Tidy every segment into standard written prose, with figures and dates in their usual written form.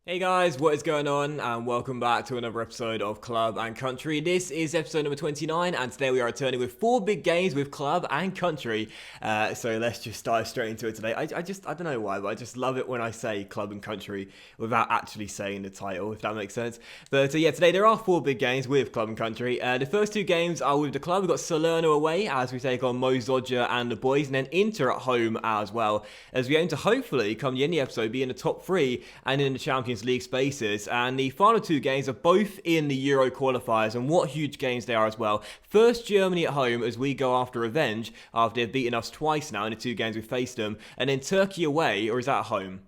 Hey guys, what is going on? And welcome back to another episode of Club and Country. This is episode number 29, and today we are returning with 4 big games with Club and Country. So let's just dive straight into it today. I don't know why, but I just love it when I say Club and Country without actually saying the title, if that makes sense. But yeah, today there are 4 big games with Club and Country. The first 2 games are with the club. We've got Salerno away as we take on Mo Zodja and the boys, and then Inter at home as well, as we aim to hopefully come the end of the episode be in the top 3 and in the Champions League spaces. And the final 2 games are both in the Euro qualifiers, and what huge games they are as well. First, Germany at home as we go after revenge after they've beaten us twice now in the 2 games we've faced them, and then Turkey away, or is that at home?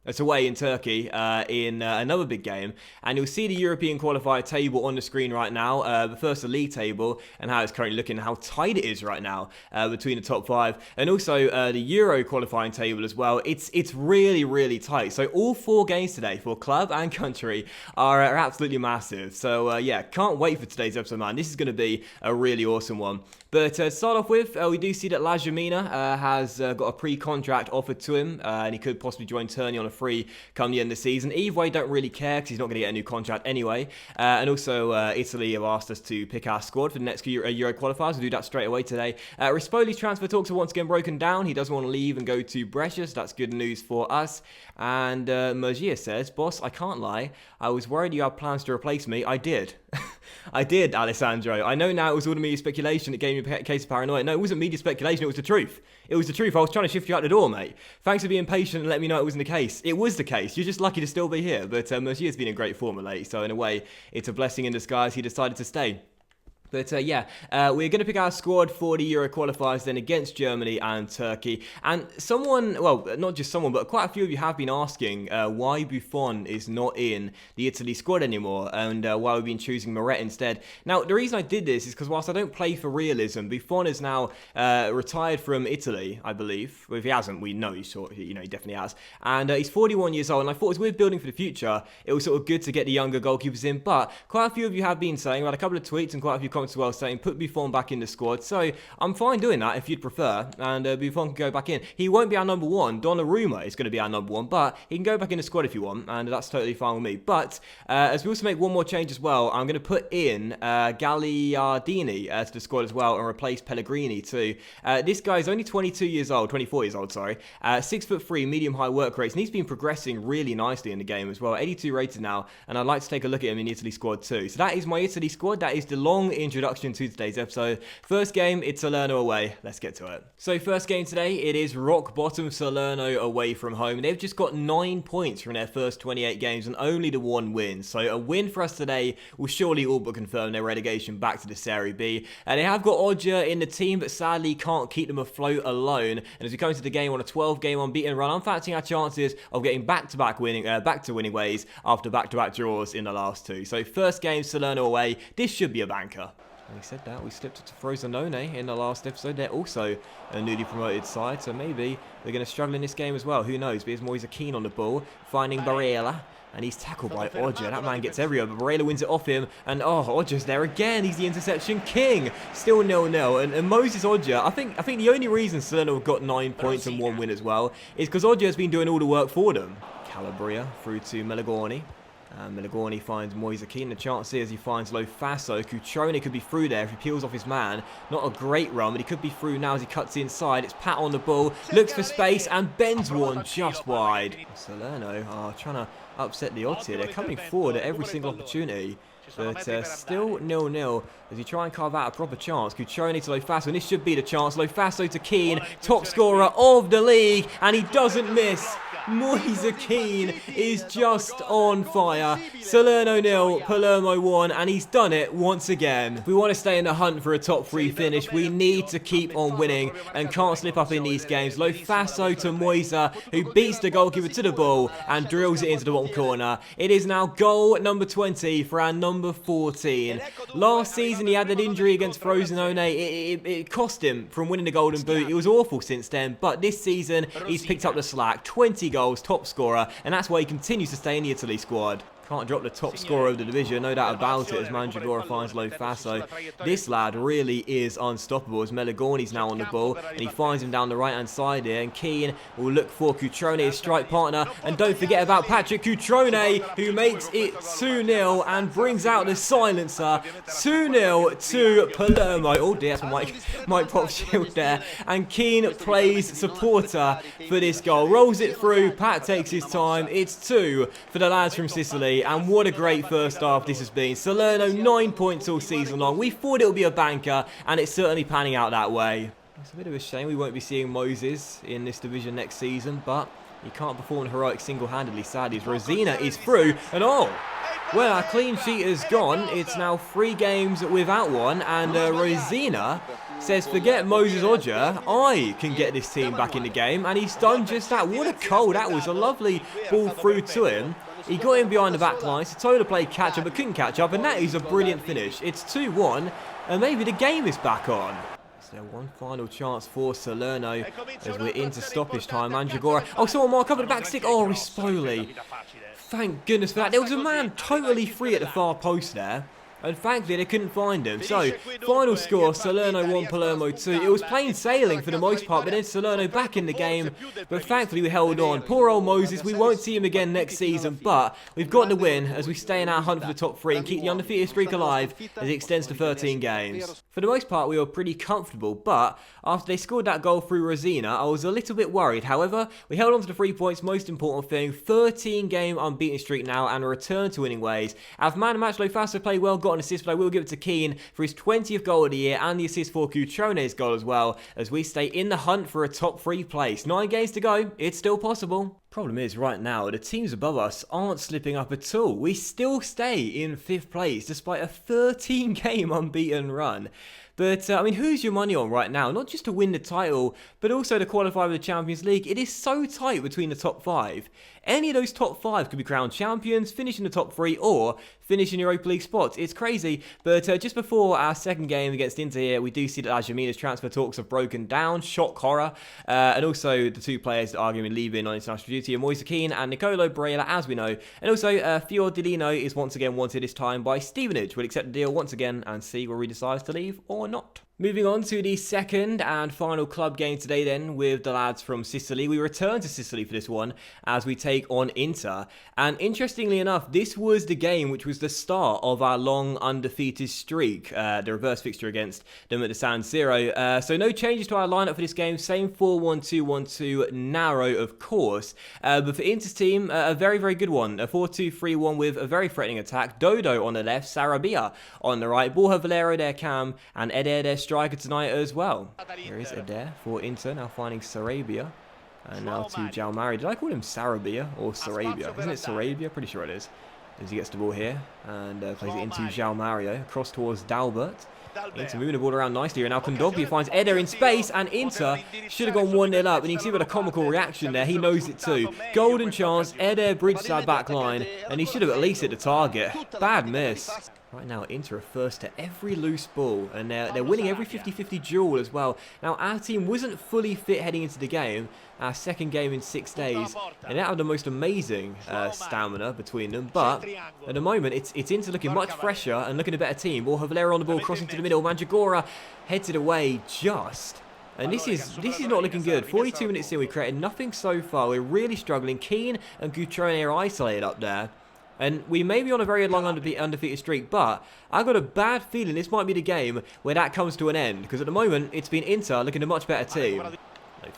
It's away in Turkey in another big game, and you'll see the European qualifier table on the screen right now, the first the league table and how it's currently looking, how tight it is right now between the top 5, and also the Euro qualifying table as well. It's really tight. So all 4 games today for Club and Country are absolutely massive. So yeah, can't wait for today's episode, man. This is going to be a really awesome one. But to start off with, we do see that Lajamina has got a pre-contract offered to him, and he could possibly join Turney on a free come the end of the season. Either way, don't really care because he's not going to get a new contract anyway. And also, Italy have asked us to pick our squad for the next Euro qualifiers. We'll do that straight away today. Rispoli's transfer talks are once again broken down. He doesn't want to leave and go to Brescia, so that's good news for us. And Mergia says, "Boss, I can't lie. I was worried you had plans to replace me. I did." I did, Alessandro. I know now it was all the media speculation that gave me a case of paranoia. No, it wasn't media speculation, it was the truth. It was the truth. I was trying to shift you out the door, mate. Thanks for being patient and letting me know it wasn't the case. It was the case. You're just lucky to still be here. But Mercier's been in great form of late, so in a way, it's a blessing in disguise. He decided to stay. But yeah, we're going to pick our squad for the Euro qualifiers then against Germany and Turkey. And someone, well, not just someone, but quite a few of you have been asking why Buffon is not in the Italy squad anymore, and why we've been choosing Moret instead. Now, the reason I did this is because whilst I don't play for realism, Buffon is now retired from Italy, I believe. Well, if he hasn't, we know he definitely has. And he's 41 years old, and I thought as we're building for the future, it was sort of good to get the younger goalkeepers in. But quite a few of you have been saying, we had a couple of tweets and quite a few comments as well saying put Buffon back in the squad, so I'm fine doing that if you'd prefer, and Buffon can go back in. He won't be our number 1. Donnarumma is going to be our number 1, but he can go back in the squad if you want, and that's totally fine with me. But as we also make one more change as well, I'm going to put in Gagliardini to the squad as well and replace Pellegrini too. This guy is only 24 years old, sorry. 6'3", medium high work rates, and he's been progressing really nicely in the game as well. 82 rated now, and I'd like to take a look at him in the Italy squad too. So that is my Italy squad. That is the long introduction to today's episode. First game, it's Salerno away. Let's get to it. So first game today, it is rock bottom Salerno away from home. They've just got 9 points from their first 28 games and only the 1 win. So a win for us today will surely all but confirm their relegation back to the Serie B. And they have got Odja in the team, but sadly can't keep them afloat alone. And as we come into the game on a 12-game unbeaten run, I'm fancying our chances of getting back to winning ways after back-to-back draws in the last 2. So first game, Salerno away. This should be a banker. Having said that, we slipped it to Frosinone in the last episode. They're also a newly promoted side, so maybe they're going to struggle in this game as well. Who knows? Because Moyes are keen on the ball, finding Barella, and he's tackled by Odja. That man gets everywhere, but Barella wins it off him, and Odja's there again. He's the interception king. Still 0-0, and Moses Odja, I think the only reason Salerno have got 9 points and 1 win as well is because Odja has been doing all the work for them. Calabria through to Melagorni. Melagorni finds Moise Keane. The chance here as he finds Lofaso. Cutrone could be through there if he peels off his man. Not a great run, but he could be through now as he cuts inside. It's Pat on the ball, looks for space, and bends one just wide. Salerno are trying to upset the odds here. They're coming forward at every single opportunity. But still 0-0 as you try and carve out a proper chance. Cutrone to Lofaso, and this should be the chance. Lofaso to Keane, top scorer of the league, and he doesn't miss. Moise Keane is just on fire. Salerno 0, Palermo 1, and he's done it once again. If we want to stay in the hunt for a top 3 finish, we need to keep on winning and can't slip up in these games. Lofaso to Moise, who beats the goalkeeper to the ball and drills it into the bottom corner. It is now goal number 20 for our number 14. Last season he had that injury against Frosinone. It cost him from winning the Golden Boot. It was awful since then, but this season he's picked up the slack. 20 goals, top scorer, and that's why he continues to stay in the Italy squad. Can't drop the top scorer of the division, no doubt about it, as Mandragora finds Lo Faso. This lad really is unstoppable, as Melagorni's now on the ball, and he finds him down the right-hand side here, and Keane will look for Cutrone, his strike partner, and don't forget about Patrick Cutrone, who makes it 2-0 and brings out the silencer. 2-0 to Palermo. Oh dear, that's Mike Pop shield there, and Keane plays supporter for this goal. Rolls it through, Pat takes his time. It's 2 for the lads from Sicily, and what a great first half this has been. Salerno 9 points all season long. We thought it would be a banker, and it's certainly panning out that way. It's a bit of a shame we won't be seeing Moses in this division next season, but he can't perform heroics single-handedly, sadly, as Rosina is through, and oh! Well, our clean sheet is gone. It's now 3 games without one, and Rosina says, forget Moses Odja, I can get this team back in the game, and he's done just that. What a goal that was. A lovely ball through to him. He got in behind the back line, Satola played catch up, but couldn't catch up, and that is a brilliant finish. It's 2-1, and maybe the game is back on. Is there one final chance for Salerno as we're into stoppage time? Mandragora. Oh, someone mark up at the back stick. Oh, Rispoli. Thank goodness for that. There was a man totally free at the far post there, and thankfully they couldn't find him. So, final score, Salerno 1, Palermo 2. It was plain sailing for the most part, but then Salerno back in the game. But thankfully we held on. Poor old Moses, we won't see him again next season, but we've got the win as we stay in our hunt for the top 3 and keep the undefeated streak alive as it extends to 13 games. For the most part, we were pretty comfortable, but after they scored that goal through Rosina, I was a little bit worried. However, we held on to the 3 points, most important thing, 13-game unbeaten streak now, and a return to winning ways. Our man of the match, Lo Faso, played well, got an assist, but I will give it to Keane for his 20th goal of the year, and the assist for Cutrone's goal as well, as we stay in the hunt for a top 3 place. 9 games to go, it's still possible. Problem is, right now, the teams above us aren't slipping up at all. We still stay in 5th place, despite a 13-game unbeaten run. But, I mean, who's your money on right now? Not just to win the title, but also to qualify for the Champions League. It is so tight between the top 5. Any of those top 5 could be crowned champions, finish in the top 3, or finish in Europa League spots. It's crazy, but just before our second game against Inter here, we do see that Ajamina's transfer talks have broken down. Shock horror. And also the 2 players that are going to be leaving on international duty are Moise Keane and Nicolo Barella, as we know. And also, Fiordilino is once again wanted, this time by Stevenage. We'll accept the deal once again and see where he decides to leave or not. Moving on to the second and final club game today then with the lads from Sicily. We return to Sicily for this one as we take on Inter. And interestingly enough, this was the game which was the start of our long undefeated streak. The reverse fixture against them at the San Siro. So no changes to our lineup for this game. Same 4-1-2-1-2, narrow of course. But for Inter's team, a very, very good one. A 4-2-3-1 with a very threatening attack. Dodo on the left, Sarabia on the right. Borja Valero there, Cam, and Eder there, striker tonight as well. There is Eder for Inter, now finding Sarabia. And now to Jalmari. Did I call him Sarabia or Sarabia? Isn't it Sarabia? Pretty sure it is. As he gets the ball here and plays it into Jalmario. Across towards Dalbert. Inter moving the ball around nicely. And now Kondogbia finds Eder in space. And Inter should have gone 1-0 up. And you can see about a comical reaction there. He knows it too. Golden chance. Eder bridged that back line. And he should have at least hit the target. Bad miss. Right now, Inter are first to every loose ball, and they're winning every 50-50 duel as well. Now, our team wasn't fully fit heading into the game, our second game in 6 days, and they have the most amazing stamina between them, but at the moment, it's Inter looking much fresher and looking a better team. Borja Valero on the ball, crossing to the middle, Mandragora heads it away just. And this is not looking good. 42 minutes in, we created nothing so far. We're really struggling. Keane and Cutrone are isolated up there. And we may be on a very long undefeated streak, but I've got a bad feeling this might be the game where that comes to an end. Because at the moment, it's been Inter looking a much better team. Lo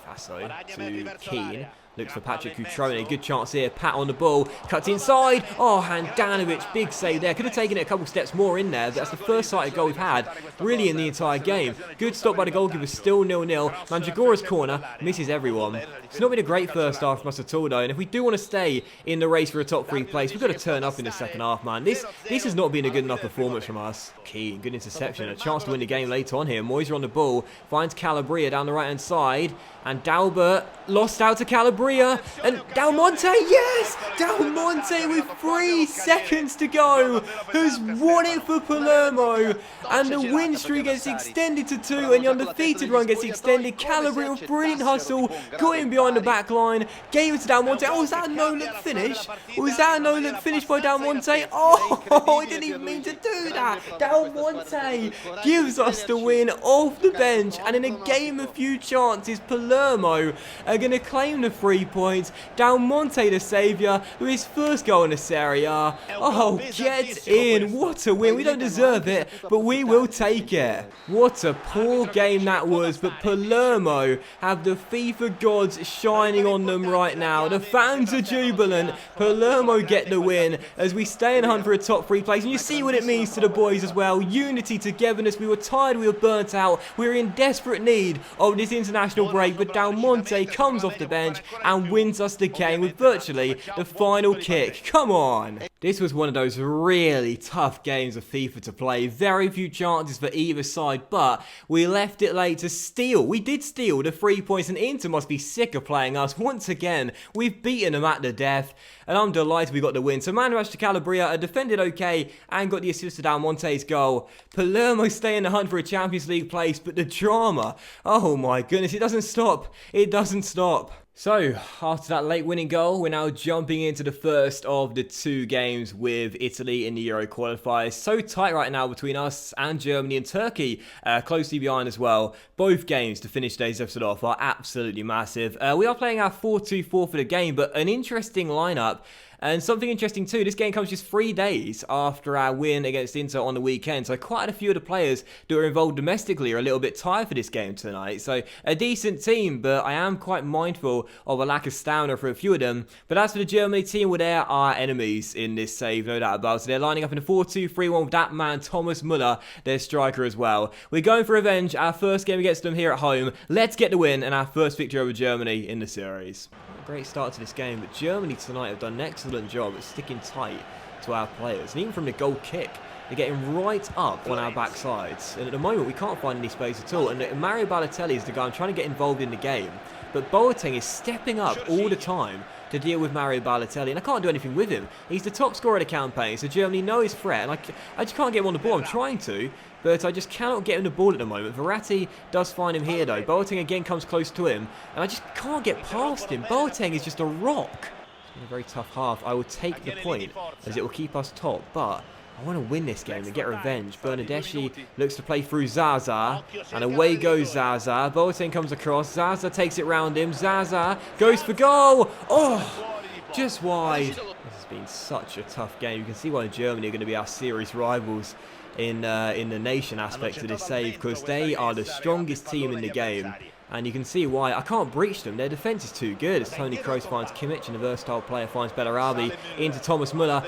Faso to Keane. Looks for Patrick Cutrone. Good chance here. Pat on the ball. Cuts inside. Oh, Handanovic. Big save there. Could have taken it a couple steps more in there. But that's the first sighted goal we've had really in the entire game. Good stop by the goalkeeper. Still 0-0. Mandragora's corner. Misses everyone. It's not been a great first half from us at all, though. And if we do want to stay in the race for a top 3 place, we've got to turn up in the second half, man. This has not been a good enough performance from us. Keane. Good interception. A chance to win the game later on here. Moiser on the ball. Finds Calabria down the right-hand side. And Dalbert lost out to Calabria. Calabria, and Del Monte, yes! Del Monte with 3 seconds to go has won it for Palermo, and the win streak gets extended to 2, and the undefeated run gets extended. Calabria with brilliant hustle, got in behind the back line, gave it to Del Monte. Oh, was that a no-look finish? Was that a no-look finish by Del Monte? Oh, I didn't even mean to do that. Del Monte gives us the win off the bench, and in a game of few chances, Palermo are going to claim the 3 points. Del Monte, the saviour, with his first goal in the Serie A. Oh, get in. What a win. We don't deserve it, but we will take it. What a poor game that was, but Palermo have the FIFA gods shining on them right now. The fans are jubilant. Palermo get the win as we stay in hunt for a top 3 place, and you see what it means to the boys as well. Unity, togetherness. We were tired, we were burnt out, we were in desperate need of this international break, but Del Monte comes off the bench and wins us the game with virtually the final kick. Come on! This was one of those really tough games of FIFA to play. Very few chances for either side, but we left it late to steal. We did steal the 3 points, and Inter must be sick of playing us. Once again, we've beaten them at the death, and I'm delighted we got the win. So man rush to Calabria, defended okay, and got the assist to Del Monte's goal. Palermo stay in the hunt for a Champions League place, but the drama, oh my goodness, it doesn't stop. It doesn't stop. So, after that late winning goal, we're now jumping into the first of the 2 games with Italy in the Euro qualifiers. So tight right now between us and Germany, and Turkey closely behind as well. Both games to finish today's episode off are absolutely massive. We are playing our 4-2-4 for the game, but an interesting lineup. And something interesting too, this game comes just 3 days after our win against Inter on the weekend. So quite a few of the players that are involved domestically are a little bit tired for this game tonight. So a decent team, but I am quite mindful of a lack of stamina for a few of them. But as for the Germany team, well, they are enemies in this save, no doubt about it. They're lining up in a 4-2-3-1 with that man, Thomas Müller, their striker as well. We're going for revenge, our first game against them here at home. Let's get the win and our first victory over Germany in the series. Great start to this game, but Germany tonight have done an excellent job at sticking tight to our players. And even from the goal kick, they're getting right up on our backsides. And at the moment, we can't find any space at all. And Mario Balotelli is the guy I'm trying to get involved in the game. But Boateng is stepping up all the time to deal with Mario Balotelli, and I can't do anything with him. He's the top scorer of the campaign, so Germany know his threat, and I just can't get him on the ball. I'm trying to, but I just cannot get him the ball at the moment. Verratti does find him here, though. Boateng again comes close to him, and I just can't get past him. Boateng is just a rock. It's been a very tough half. I will take the point, as it will keep us top, but I want to win this game and get revenge. Bernardeschi looks to play through Zaza, and away goes Zaza. Boateng comes across. Zaza takes it round him. Zaza goes for goal. Oh, just wide. This has been such a tough game. You can see why Germany are going to be our series rivals in the nation aspect of this save, because they are the strongest team in the game. And you can see why. I can't breach them. Their defence is too good. As Toni Kroos finds Kimmich, and the versatile player finds Bellarabi into Thomas Müller.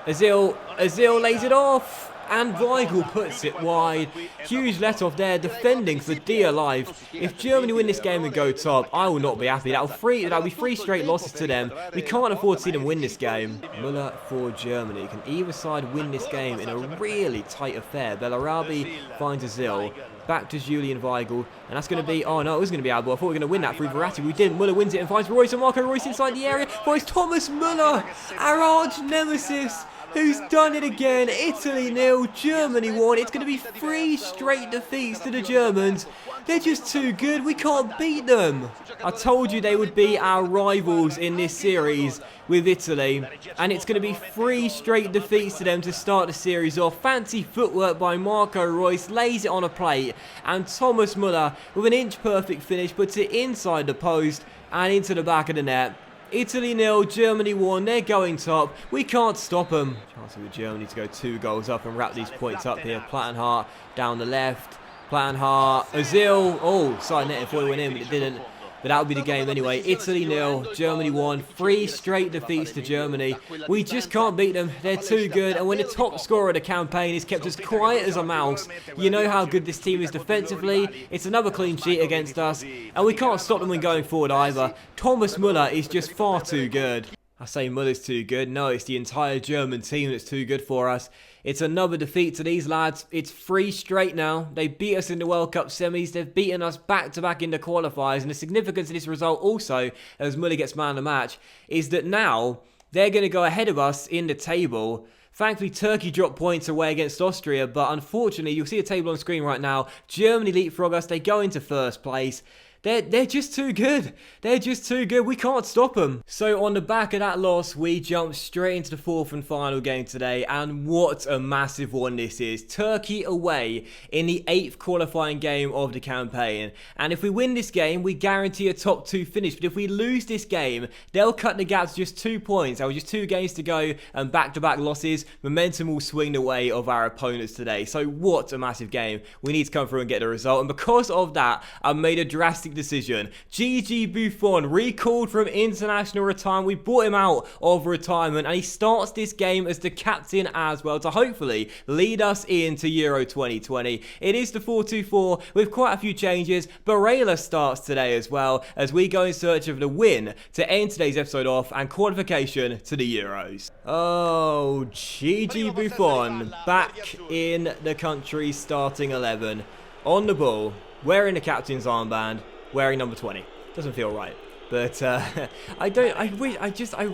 Özil lays it off, and Weigl puts it wide. Huge let off there, defending for dear life. If Germany win this game and go top, I will not be happy. That'll be 3 straight losses to them. We can't afford to see them win this game. Müller for Germany. Can either side win this game in a really tight affair? Bellarabi finds Özil. Back to Julian Weigl, and that's going to be, oh no, it was going to be our ball. I thought we were going to win that through Verratti. We didn't. Müller wins it and finds Royce, and Marco Royce inside the area. Finds Thomas Müller, our arch nemesis, who's done it again. Italy 0, Germany 1. It's going to be 3 straight defeats to the Germans. They're just too good. We can't beat them. I told you they would be our rivals in this series with Italy, and it's going to be 3 straight defeats to them to start the series off. Fancy footwork by Marco Royce, lays it on a plate, and Thomas Müller with an inch perfect finish puts it inside the post and into the back of the net. Italy 0, Germany 1, they're going top. We can't stop them. Chance for Germany to go 2 goals up and wrap these points up here. Plattenhardt down the left. Plattenhardt, Özil. Oh, side net before it went in, but it didn't. But that would be the game anyway. Italy 0, Germany 1. 3 straight defeats to Germany. We just can't beat them. They're too good. And when the top scorer of the campaign is kept as quiet as a mouse, you know how good this team is defensively. It's another clean sheet against us. And we can't stop them when going forward either. Thomas Müller is just far too good. I say Muller's too good. No, it's the entire German team that's too good for us. It's another defeat to these lads. It's 3 straight now. They beat us in the World Cup semis. They've beaten us back-to-back in the qualifiers. And the significance of this result also, as Muller gets man of the match, is that now they're going to go ahead of us in the table. Thankfully, Turkey dropped points away against Austria, but unfortunately, you'll see a table on screen right now. Germany leapfrog us. They go into first place. They're just too good. They're just too good. We can't stop them. So on the back of that loss, we jump straight into the 4th and final game today. And what a massive one this is. Turkey away in the 8th qualifying game of the campaign. And if we win this game, we guarantee a top 2 finish. But if we lose this game, they'll cut the gap to just 2 points. There were just 2 games to go and back-to-back losses. Momentum will swing the way of our opponents today. So what a massive game. We need to come through and get the result. And because of that, I made a drastic decision. Gigi Buffon recalled from international retirement. We brought him out of retirement and he starts this game as the captain as well to hopefully lead us into Euro 2020. It is the 4-2-4 with quite a few changes. Barella starts today as well as we go in search of the win to end today's episode off and qualification to the Euros. Oh, Gigi Buffon back in the country's starting 11 on the ball, wearing the captain's armband, wearing number 20. Doesn't feel right. But I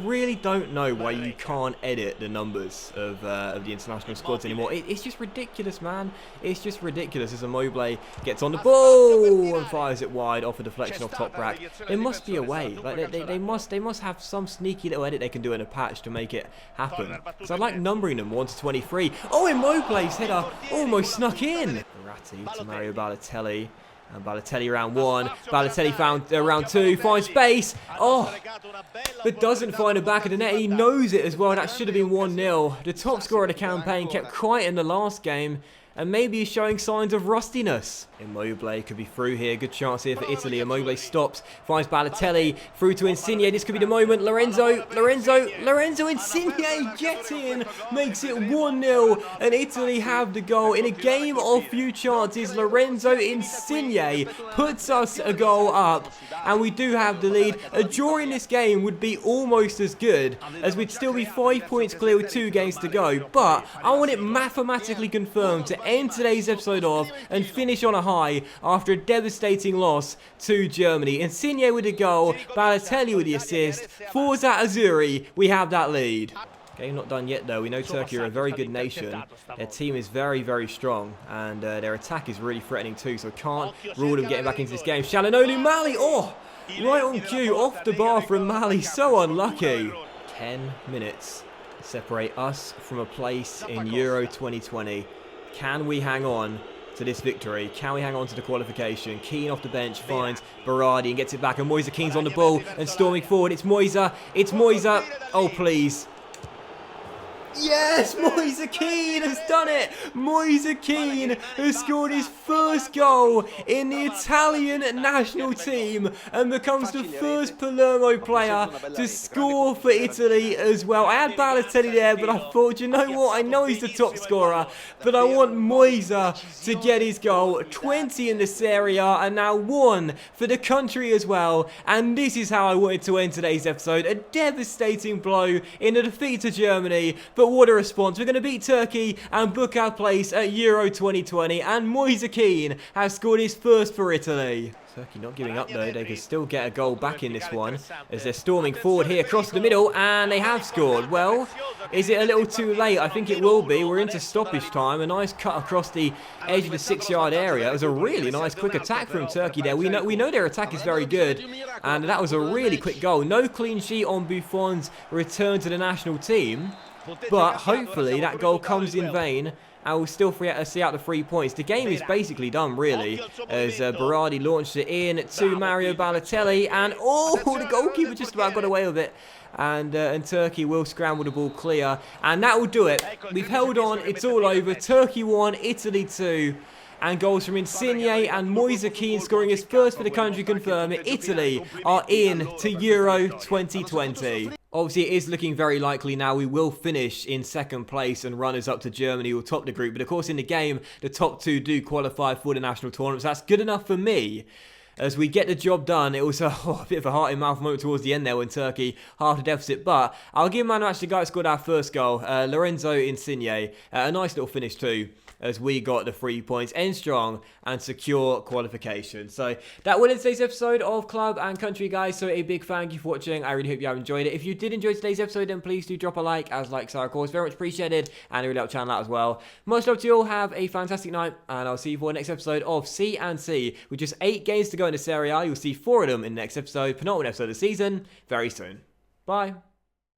really don't know why you can't edit the numbers of the international squads anymore. It's just ridiculous, man. It's just ridiculous as Immobile gets on the ball and fires it wide off a deflection off top rack. There must be a way. Like they must have some sneaky little edit they can do in a patch to make it happen. Because I like numbering them 1 to 23. Oh, Immobile's header almost snuck in. Verratti to Mario Balotelli. And Balotelli round 1, Balotelli found round 2, finds space, oh, but doesn't find the back of the net. He knows it as well. That should have been 1-0. The top scorer of the campaign kept quiet in the last game, and maybe he's showing signs of rustiness. Immobile could be through here. Good chance here for Italy. Immobile stops, finds Balotelli, through to Insigne. This could be the moment. Lorenzo Insigne gets in, makes it 1-0, and Italy have the goal. In a game of few chances, Lorenzo Insigne puts us a goal up, and we do have the lead. A draw in this game would be almost as good, as we'd still be 5 points clear with 2 games to go, but I want it mathematically confirmed to end today's episode off and finish on a high after a devastating loss to Germany. Insigne with the goal, Balotelli with the assist, Forza Azzurri, we have that lead. Game not done yet though. We know Turkey are a very good nation. Their team is very, very strong and their attack is really threatening too, so can't rule them getting back into this game. Çalhanoğlu, Mali, oh, right on cue, off the bar from Mali, so unlucky. 10 minutes separate us from a place in Euro 2020. Can we hang on to this victory? Can we hang on to the qualification? Keane off the bench finds Berardi and gets it back, and Moise Keane's on the ball and storming forward. It's Moise. Oh, please. Yes, Moise Keane has done it. Moise Keane has scored his first goal in the Italian national team and becomes the first Palermo player to score for Italy as well. I had Balotelli there, but I thought, you know what? I know he's the top scorer, but I want Moise to get his goal. 20 in the Serie A and now 1 for the country as well. And this is how I wanted to end today's episode. A devastating blow in a defeat to Germany, but what a response. We're going to beat Turkey and book our place at Euro 2020, and Moise Keane has scored his first for Italy. Turkey not giving up though. They can still get a goal back in this one as they're storming forward here across the middle, and they have scored. Well, is it a little too late? I think it will be. We're into stoppage time. A nice cut across the edge of the 6-yard area. It was a really nice quick attack from Turkey there. We know their attack is very good, and that was a really quick goal. No clean sheet on Buffon's return to the national team, but hopefully that goal comes in vain and we'll still see out the 3 points. The game is basically done, really, as Berardi launched it in to Mario Balotelli, and oh, the goalkeeper just about got away with it. And Turkey will scramble the ball clear, and that will do it. We've held on, it's all over. Turkey 1, Italy 2. And goals from Insigne and Moise Keane scoring his first for the country confirm it. Italy are in to Euro 2020. Obviously, it is looking very likely now we will finish in second place and runners up to Germany will top the group. But of course, in the game, the top 2 do qualify for the national tournaments. That's good enough for me. as we get the job done. It was a bit of a heart-in-mouth moment towards the end there when Turkey halved the deficit, but I'll give man match the guy who scored our first goal, Lorenzo Insigne. A nice little finish too, as we got the 3 points, end strong and secure qualification. So that will end today's episode of Club and Country, guys. So a big thank you for watching. I really hope you have enjoyed it. If you did enjoy today's episode, then please do drop a like, as likes are of course very much appreciated, and it really help channel out as well. Much love to you all. Have a fantastic night, and I'll see you for the next episode of C&C. With just 8 games to go in the Serie A, you'll see 4 of them in the next episode, penultimate episode of the season, very soon. Bye.